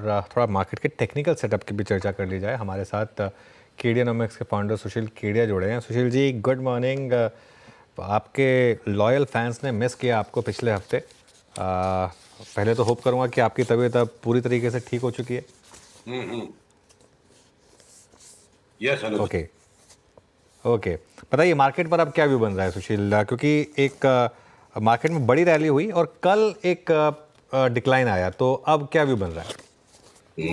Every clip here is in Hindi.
और थोड़ा मार्केट के टेक्निकल सेटअप की भी चर्चा कर ली जाए। हमारे साथ केडियानॉमिक्स के फाउंडर सुशील केडिया जुड़े हैं। Sushil ji, good morning. आपके लॉयल फैंस ने मिस किया आपको पिछले हफ्ते। पहले तो होप करूंगा कि आपकी तबीयत अब पूरी तरीके से ठीक हो चुकी है। यस अनुज। ओके ओके, बताइए मार्केट पर अब क्या व्यू बन रहा है सुशील, क्योंकि एक मार्केट में बड़ी रैली हुई और कल एक डिक्लाइन आया, तो अब क्या व्यू बन रहा है?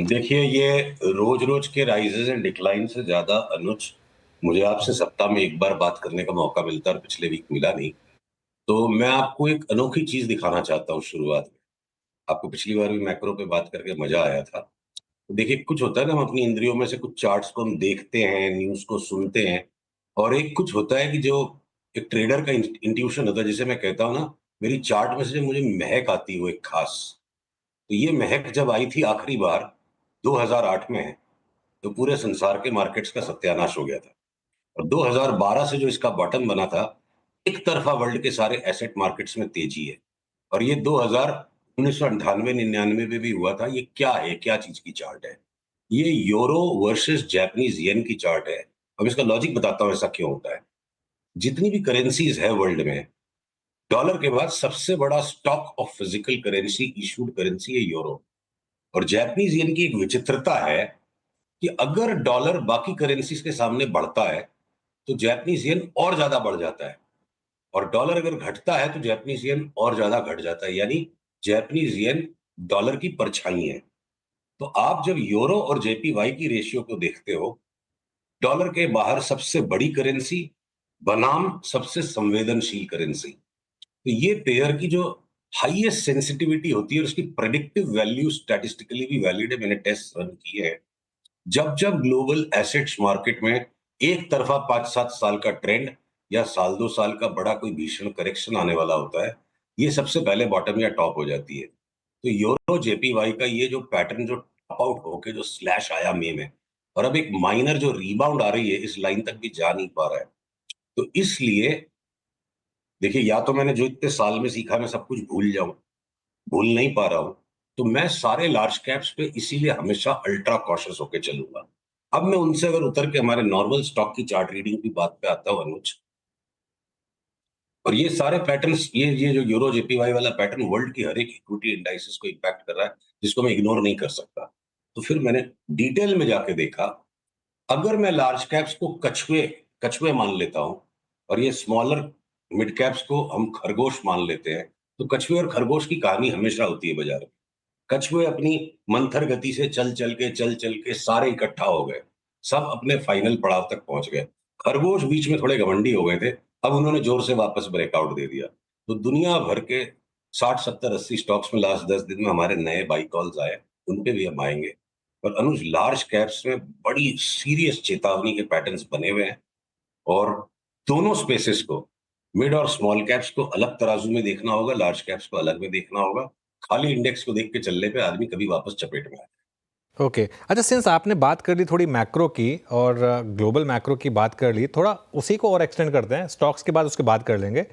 देखिए, ये रोज रोज के राइजेस एंड डिक्लाइन से ज्यादा अनुज, मुझे आपसे सप्ताह में एक बार बात करने का मौका मिलता है और पिछले वीक मिला नहीं। तो मैं आपको एक अनोखी चीज दिखाना चाहता हूँ शुरुआत में। आपको पिछली बार भी मैक्रो पे बात करके मजा आया था। तो देखिए, कुछ होता है ना, हम अपनी इंद्रियों में से कुछ चार्ट्स को हम देखते हैं, न्यूज को सुनते हैं, और एक कुछ होता है कि जो एक ट्रेडर का इंट्यूशन होता है, जिसे मैं कहता हूँ ना, मेरी चार्ट में से जो मुझे महक आती है वो एक खास। तो ये महक जब आई थी आखिरी बार 2008 में, तो पूरे संसार के मार्केट्स का सत्यानाश हो गया था। और 2012 से जो इसका बॉटम बना था, एक तरफा वर्ल्ड के सारे एसेट मार्केट्स में तेजी है। और ये 1998-99 में भी हुआ था। ये क्या है, क्या चीज की चार्ट है? ये यूरो वर्सेस जापानीज येन की चार्ट है। अब इसका लॉजिक बताता हूँ ऐसा क्यों होता है। जितनी भी करेंसीज है वर्ल्ड में, डॉलर के बाद सबसे बड़ा stock of physical currency, issued currency है यूरो। और जापानीज येन की एक विचित्रता है कि अगर डॉलर बाकी करेंसीज के सामने बढ़ता है तो जापानीज येन और ज्यादा बढ़ जाता है, और डॉलर अगर घटता है तो जापानीज येन और ज्यादा घट जाता है। यानी जापानीज येन डॉलर की परछाई है। तो आप जब यूरो और जेपीवाई की रेशियो को देखते हो, डॉलर के बाहर सबसे बड़ी करेंसी बनाम सबसे संवेदनशील करेंसी, तो ये पेयर की जो हाईएस्ट सेंसिटिविटी होती है और उसकी प्रेडिक्टिव वैल्यू स्टैटिस्टिकली भी वैलिड है, मैंने टेस्ट रन किए हैं। जब जब ग्लोबल एसेट्स मार्केट में एक तरफा 5-7 साल का ट्रेंड या साल 2 साल का बड़ा कोई भीषण करेक्शन आने वाला होता है, ये सबसे पहले बॉटम या टॉप हो जाती है। तो यूरो जेपीवाई का ये जो पैटर्न, जो टॉप आउट होके जो स्लैश आया मई में, और अब एक माइनर जो रीबाउंड आ रही है, इस लाइन तक भी जा नहीं पा रहा है। तो इसलिए देखिए, या तो मैंने जो इतने साल में सीखा मैं सब कुछ भूल जाऊं, भूल नहीं पा रहा हूं, तो मैं सारे लार्ज कैप्स पे इसीलिए हमेशा अल्ट्रा कॉशियस होकर चलूंगा। अब मैं उनसे अगर उतर के हमारे नॉर्मल स्टॉक की चार्ट रीडिंग की बात पे आता हूं अनुज, और ये सारे पैटर्न्स, ये जो यूरो जेपीवाई वाला पैटर्न वर्ल्ड की हर एक इक्विटी इंडाइसेस को इम्पैक्ट कर रहा है, जिसको मैं इग्नोर नहीं कर सकता। तो फिर मैंने डिटेल में जाके देखा, अगर मैं लार्ज कैप्स को कछुए कछुए मान लेता हूं और ये स्मॉलर मिड कैप्स को हम खरगोश मान लेते हैं, तो कछुए और खरगोश की कहानी हमेशा होती है बाजार में। कछुए अपनी मंथर गति से चल चल के सारे इकट्ठा हो गए, सब अपने फाइनल पड़ाव तक पहुंच गए। खरगोश बीच में थोड़े घमंडी हो गए थे, अब उन्होंने जोर से वापस ब्रेकआउट दे दिया। तो दुनिया भर के 60-70-80 स्टॉक्स में लास्ट 10 दिन में हमारे नए बाई कॉल्स आए, उन पे भी हम आएंगे। पर अनुज, लार्ज कैप्स में बड़ी सीरियस चेतावनी के पैटर्न्स बने हुए हैं, और दोनों स्पेसेस को, मिड और स्मॉल कैप्स को अलग तराजू में देखना होगा, लार्ज कैप्स को अलग में देखना होगा। खाली इंडेक्स को देख के चलने पे आदमी कभी वापस चपेट में आए। ओके, अच्छा, सिंस आपने बात कर ली थोड़ी मैक्रो की और ग्लोबल मैक्रो की बात कर ली, थोड़ा उसी को और एक्सटेंड करते हैं। स्टॉक्स के बाद उसके बाद कर लेंगे।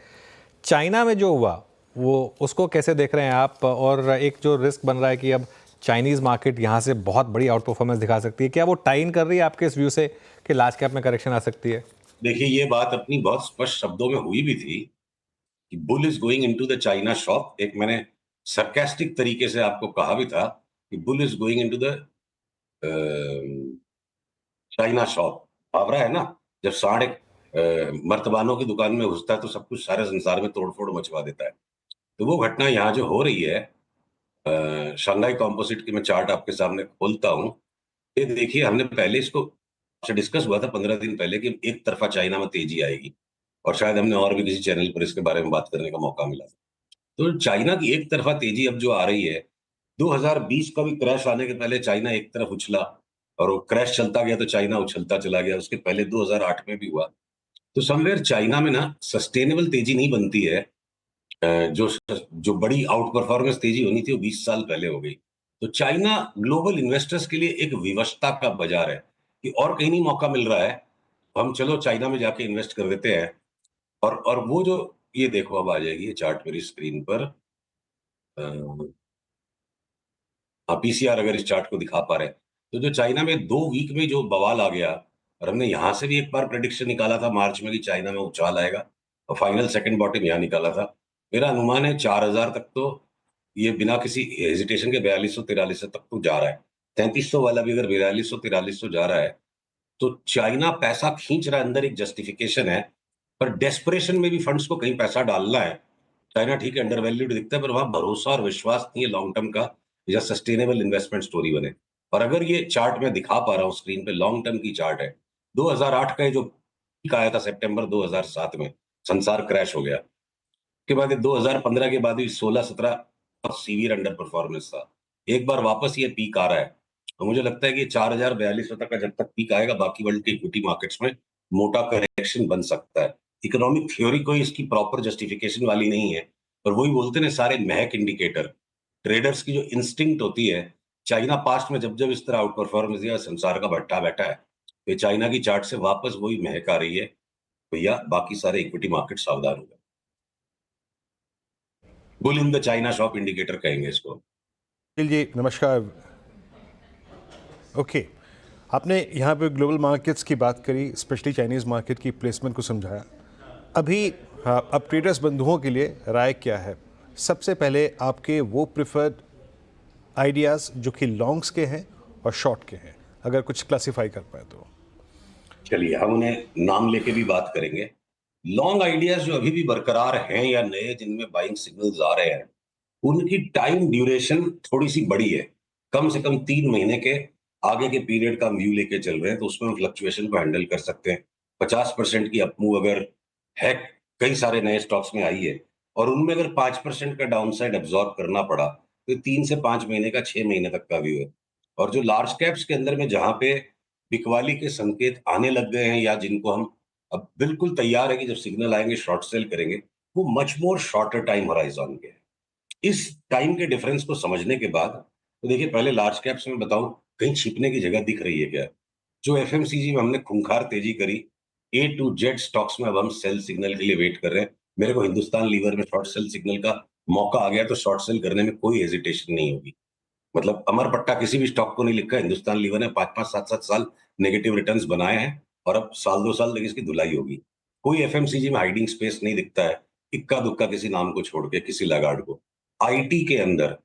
चाइना में जो हुआ वो, उसको कैसे देख रहे हैं आप? और एक जो रिस्क बन रहा है कि अब चाइनीज़ मार्केट यहाँ से बहुत बड़ी आउट परफॉर्मेंस दिखा सकती है, क्या वो टाइन कर रही है आपके इस व्यू से कि लार्ज कैप में करेक्शन आ सकती है? देखिए, ये बात अपनी बहुत स्पष्ट शब्दों में हुई भी थी कि bull is going into the China shop. एक मैंने सरकास्टिक तरीके से आपको कहा भी था कि bull is going into the China shop. मुहावरा है ना, जब सांड एक मर्तबानों की दुकान में घुसता है तो सब कुछ सारे संसार में तोड़फोड़ मचवा देता है। तो वो घटना यहाँ जो हो रही है, शंघाई कॉम्पोजिट की मैं चार्ट आपके सामने खोलता हूँ। ये देखिए, हमने पहले इसको से डिस्कस हुआ था 15 दिन पहले कि एक तरफा चाइना में तेजी आएगी, और शायद हमने और भी किसी चैनल पर इसके बारे में बात करने का मौका मिला था। तो चाइना की एक तरफा तेजी अब जो आ रही है, 2020 का भी क्रैश आने के पहले चाइना एक तरफ उछला, और वो क्रैश चलता गया तो चाइना उछलता चला गया। उसके पहले 2008 में भी हुआ। तो समवेयर चाइना में ना सस्टेनेबल तेजी नहीं बनती है। जो जो बड़ी आउट परफॉर्मेंस तेजी होनी थी वो 20 साल पहले हो गई। तो चाइना ग्लोबल इन्वेस्टर्स के लिए एक विवशता का बाजार है कि और कहीं नहीं मौका मिल रहा है, हम चलो चाइना में जाके इन्वेस्ट कर देते हैं। और वो जो, ये देखो अब आ जाएगी ये चार्ट मेरी स्क्रीन पर। हाँ, पीसीआर अगर इस चार्ट को दिखा पा रहे हैं, तो जो चाइना में 2 वीक में जो बवाल आ गया, और हमने यहाँ से भी एक बार प्रेडिक्शन निकाला था मार्च में कि चाइना में उछाल आएगा, और फाइनल सेकंड बॉटम यहाँ निकाला था। मेरा अनुमान है 4000 तक तो ये बिना किसी हेजिटेशन के 4200-4300 तक तो जा रहा है। 3300 वाला भी अगर 4200-4300 जा रहा है, तो चाइना पैसा खींच रहा है, अंदर एक जस्टिफिकेशन है, पर डेस्परेशन में भी फंड्स को कहीं पैसा डालना है। चाइना ठीक है अंडर वैल्यूड दिखता है, पर वहां भरोसा और विश्वास नहीं है लॉन्ग टर्म का, या सस्टेनेबल इन्वेस्टमेंट स्टोरी बने। और अगर ये चार्ट मैं दिखा पा रहा हूँ स्क्रीन पे, लॉन्ग टर्म की चार्ट है, 2008 का ये जो पीक आया था सितंबर 2007 में, संसार क्रैश हो गया। उसके बाद ये 2015 के बाद भी 16-17 सीवियर अंडर परफॉर्मेंस था। एक बार वापस ये पीक आ रहा है, तो मुझे लगता है कि 4000-4200 तक का जब तक पीक आएगा, बाकी वर्ल्ड के इक्विटी मार्केट्स में मोटा करेक्शन बन सकता है। इकोनॉमिक थ्योरी कोई इसकी प्रॉपर जस्टिफिकेशन वाली नहीं है, पर वही बोलते हैं ना सारे महक इंडिकेटर, ट्रेडर्स की जो इंस्टिंक्ट होती है। चाइना पास्ट में जब जब इस तरह आउट परफॉर्मेंस दिया, संसार का भट्टा बैठा है, तो ये चाइना की चार्ट से वापस वही महक आ रही है। भैया बाकी सारे इक्विटी मार्केट सावधान हो गए। Bull in the China shop indicator कहेंगे इसको। जी नमस्कार। ओके, आपने यहाँ पे ग्लोबल मार्केट्स की बात करी, स्पेशली चाइनीज़ मार्केट की प्लेसमेंट को समझाया। अभी हाँ, अब ट्रेडर्स बंधुओं के लिए राय क्या है? सबसे पहले आपके वो प्रिफर्ड आइडियाज़ जो कि लॉन्ग्स के हैं और शॉर्ट के हैं, अगर कुछ क्लासिफाई कर पाए तो। चलिए हम उन्हें नाम लेके भी बात करेंगे। लॉन्ग आइडियाज जो अभी भी बरकरार हैं या नए जिनमें बाइंग सिग्नल्स आ रहे हैं, उनकी टाइम ड्यूरेशन थोड़ी सी बड़ी है। कम से कम 3 महीने के आगे के पीरियड का व्यू लेके चल रहे हैं, तो उसमें हम फ्लक्चुएशन को हैंडल कर सकते हैं। 50% की अपमूव अगर है, कई सारे नए स्टॉक्स में आई है, और उनमें अगर 5% का डाउनसाइड एब्जॉर्ब करना पड़ा, तो 3 से 5 महीने का 6 महीने तक का व्यू है। और जो लार्ज कैप्स के अंदर में जहां पे बिकवाली के संकेत आने लग गए हैं, या जिनको हम अब बिल्कुल तैयार है कि जब सिग्नल आएंगे शॉर्ट सेल करेंगे, वो much more shorter time horizon के हैं। इस टाइम के डिफरेंस को समझने के बाद, तो देखिए पहले लार्ज कैप्स में बताऊं, कहीं छिपने की जगह दिख रही है क्या? जो एफएमसीजी में हमने खूंखार तेजी करी, ए टू जेड स्टॉक्स में अब हम सेल सिग्नल के लिए वेट कर रहे हैं। मेरे को हिंदुस्तान लीवर में शॉर्ट सेल सिग्नल का मौका आ गया, तो शॉर्ट सेल करने में कोई हेजिटेशन नहीं होगी। मतलब अमर पट्टा किसी भी स्टॉक को नहीं लिखा, हिंदुस्तान लीवर ने 5-5, 7-7 साल नेगेटिव रिटर्न्स बनाए हैं, और अब साल 2 साल तक इसकी धुलाई होगी। कोई एफएमसीजी में हाइडिंग स्पेस नहीं दिखता है, इक्का दुक्का किसी नाम को छोड़ के, किसी लगार्ड को। आईटी के अंदर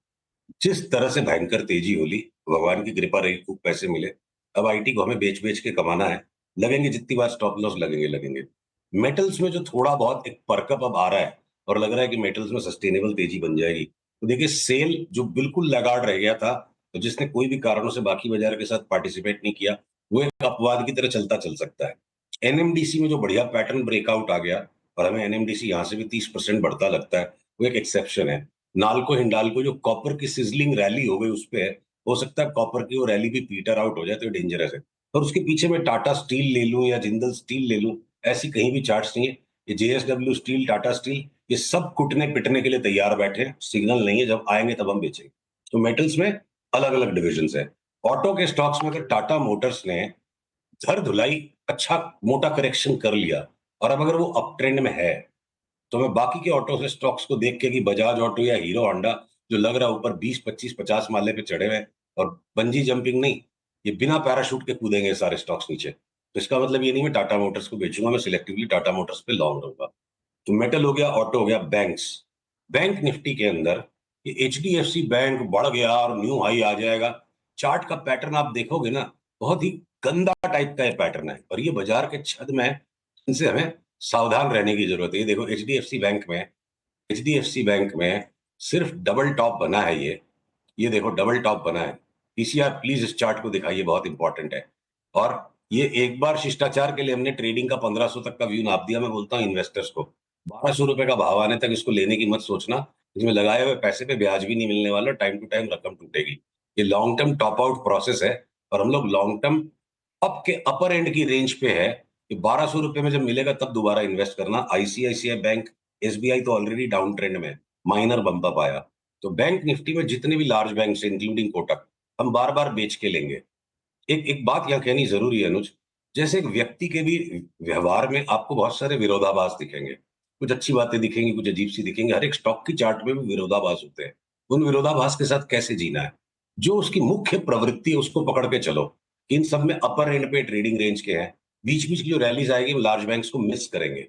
जिस तरह से भयंकर तेजी होली, भगवान की कृपा रही, खूब पैसे मिले। अब आईटी को हमें बेच बेच के कमाना है, लगेंगे जितनी बार स्टॉप लॉस लगेंगे। मेटल्स में जो थोड़ा बहुत एक परकअप अब आ रहा है, और लग रहा है कि मेटल्स में सस्टेनेबल तेजी बन जाएगी। तो देखिए सेल जो बिल्कुल लगाड़ रह गया था, तो जिसने कोई भी कारणों से बाकी बाजार के साथ पार्टिसिपेट नहीं किया, वो एक अपवाद की तरह चलता चल सकता है। एनएमडीसी में जो बढ़िया पैटर्न ब्रेकआउट आ गया, और हमें एनएमडीसी यहाँ से भी 30% बढ़ता लगता है, वो एक एक्सेप्शन है। नाल्को हिंडाल्को जो कॉपर की सिजलिंग रैली हो गई उस पे है, हो सकता है कॉपर की वो रैली भी पीटर आउट हो जाए, तो डेंजरस है। और उसके पीछे मैं टाटा स्टील ले लूं या जिंदल स्टील ले लूं, ऐसी कहीं भी चार्ट्स नहीं है। ये जेएसडब्ल्यू स्टील, टाटा स्टील, ये सब कुटने पिटने के लिए तैयार बैठे हैं, सिग्नल नहीं है, जब आएंगे तब हम बेचेंगे। तो मेटल्स में अलग अलग डिविजन है। ऑटो के स्टॉक्स में अगर टाटा मोटर्स ने धर धुलाई अच्छा मोटा करेक्शन कर लिया, और अब अगर वो अप ट्रेंड में है, तो मैं बाकी के ऑटो से स्टॉक्स को देख के, कि बजाज ऑटो या हीरो होंडा जो लग रहा है ऊपर 20-25-50 माले पे चढ़े हुए हैं, और बंजी जंपिंग नहीं, ये बिना पैराशूट के कूदेंगे सारे स्टॉक्स नीचे, तो इसका मतलब ये नहीं मैं टाटा मोटर्स को बेचूंगा, मैं सिलेक्टिवली टाटा मोटर्स पे लॉन्ग रहूंगा। तो मेटल हो गया, ऑटो हो गया, बैंक्स। बैंक निफ्टी के अंदर ये एचडीएफसी बैंक बढ़ गया और न्यू हाई आ जाएगा, चार्ट का पैटर्न आप देखोगे ना, बहुत ही गंदा टाइप का ये पैटर्न है, और ये बाजार के छद में है, इनसे हमें सावधान रहने की जरूरत है। ये देखो एचडीएफसी बैंक में सिर्फ डबल टॉप बना है ये देखो डबल टॉप बना है। पीसीआर प्लीज इस चार्ट को दिखाइए, बहुत इंपॉर्टेंट है। और ये एक बार शिष्टाचार के लिए हमने ट्रेडिंग का 1500 तक का व्यू नाप दिया। मैं बोलता हूँ इन्वेस्टर्स को, 1200 रुपए का भाव आने तक इसको लेने की मत सोचना, इसमें लगाए हुए पैसे पे ब्याज भी नहीं मिलने वाला, टाइम टू टाइम रकम टूटेगी। ये long term top out process है, और हम लोग लॉन्ग टर्म अप के अपर एंड की रेंज पे है, कि 1200 रुपए में जब मिलेगा तब दोबारा इन्वेस्ट करना। आईसीआईसीआई बैंक, एसबीआई तो ऑलरेडी डाउन ट्रेंड में, माइनर बम्प अप आया। तो बैंक निफ्टी में जितने भी लार्ज बैंक इंक्लूडिंग कोटक, हम बार बार बेच के लेंगे। एक एक बात यहाँ कहनी जरूरी है अनुज, जैसे एक व्यक्ति के भी व्यवहार में आपको बहुत सारे विरोधाभास दिखेंगे, कुछ अच्छी बातें दिखेंगी, कुछ अजीब सी दिखेंगी, हर एक स्टॉक की चार्ट में भी विरोधाभास होते हैं। उन विरोधाभास के साथ कैसे जीना है, जो उसकी मुख्य प्रवृत्ति है उसको पकड़ के चलो। इन सब में अपर एंड पे ट्रेडिंग रेंज के हैं, बीच बीच की जो रैलीज आएगी वो लार्ज बैंक्स को मिस करेंगे,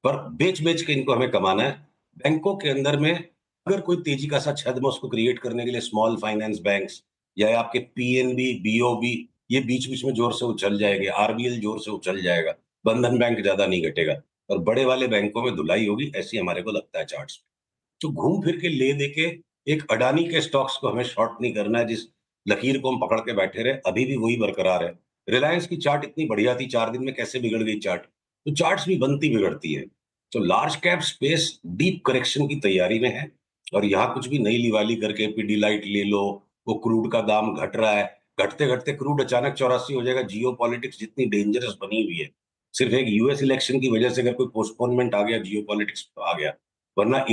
पर बेच बेच के इनको हमें कमाना है। बैंकों के अंदर में अगर कोई तेजी का सा छद्म उसको क्रिएट करने के लिए स्मॉल फाइनेंस बैंक्स या आपके पीएनबी बीओबी ये बीच बीच में जोर से उछल जाएंगे, आरबीएल जोर से उछल जाएगा, बंधन बैंक ज्यादा नहीं घटेगा और बड़े वाले बैंकों में धुलाई होगी, ऐसी हमारे को लगता है चार्ट्स में। तो घूम फिर के ले दे के एक अडानी के स्टॉक्स को हमें शॉर्ट नहीं करना है, जिस लकीर को हम पकड़ के बैठे रहे अभी भी वही बरकरार है। रिलायंस की चार्ट इतनी बढ़िया थी, 4 दिन में कैसे बिगड़ गई चार्ट। तो चार्ट्स भी बनती बिगड़ती है। तो large cap space deep correction की तैयारी में है और यहाँ कुछ भी नई लिवाली करके पीडीलाइट ले लो, वो क्रूड का दाम घट रहा है, घटते घटते क्रूड अचानक 84 हो जाएगा। जियो पॉलिटिक्स जितनी डेंजरस बनी हुई है, सिर्फ एक यूएस इलेक्शन की वजह से अगर कोई पोस्टपोनमेंट आ गया, जियो पॉलिटिक्स आ गया, वरना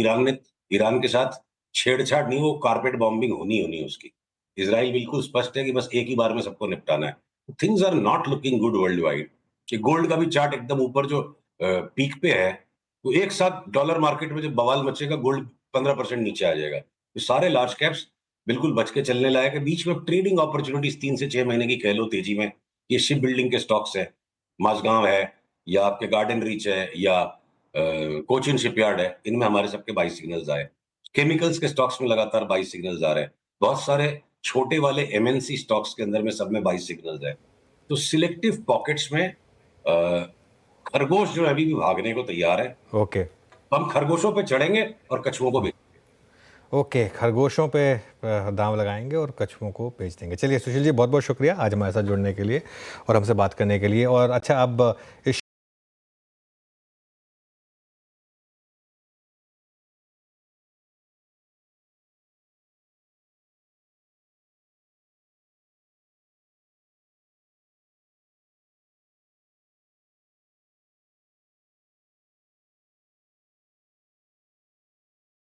ईरान के साथ छेड़छाड़ नहीं, वो कारपेट बॉम्बिंग होनी होनी है उसकी। इजराइल बिल्कुल स्पष्ट है कि बस एक ही बार में सबको निपटाना है। Things are not looking good world wide. कि गोल्ड का भी चार्ट एकदम ऊपर जो पीक पे है, तो एक साथ डॉलर मार्केट में जब बवाल मचेगा गोल्ड 15% नीचे आ जाएगा। तो सारे लार्ज कैप्स बिल्कुल बच के चलने लायक है। बीच में ट्रेडिंग अपॉर्चुनिटीज 3 से 6 महीने की कह लो तेजी में, ये शिप बिल्डिंग के स्टॉक्स है, माझगांव है या आपके गार्डन रीच है या कोचिन शिपयार्ड है, इनमें हमारे सबके बाई सिग्नल्स आए। केमिकल्स के स्टॉक्स में लगातार बाई सिग्नल्स आ रहे हैं। बहुत सारे छोटे वाले एमएनसी स्टॉक्स के अंदर में सब में बाई सिग्नल्स है। तो सिलेक्टिव पॉकेट्स में खरगोश जो है अभी भी भागने को तैयार है। ओके तो हम खरगोशों पे चढ़ेंगे और कछुओं को ओके, खरगोशों पे दांव लगाएंगे और कछुओं को बेच देंगे। चलिए सुशील जी, बहुत बहुत शुक्रिया आज हमारे साथ जुड़ने के लिए और हमसे बात करने के लिए। और अच्छा, अब इस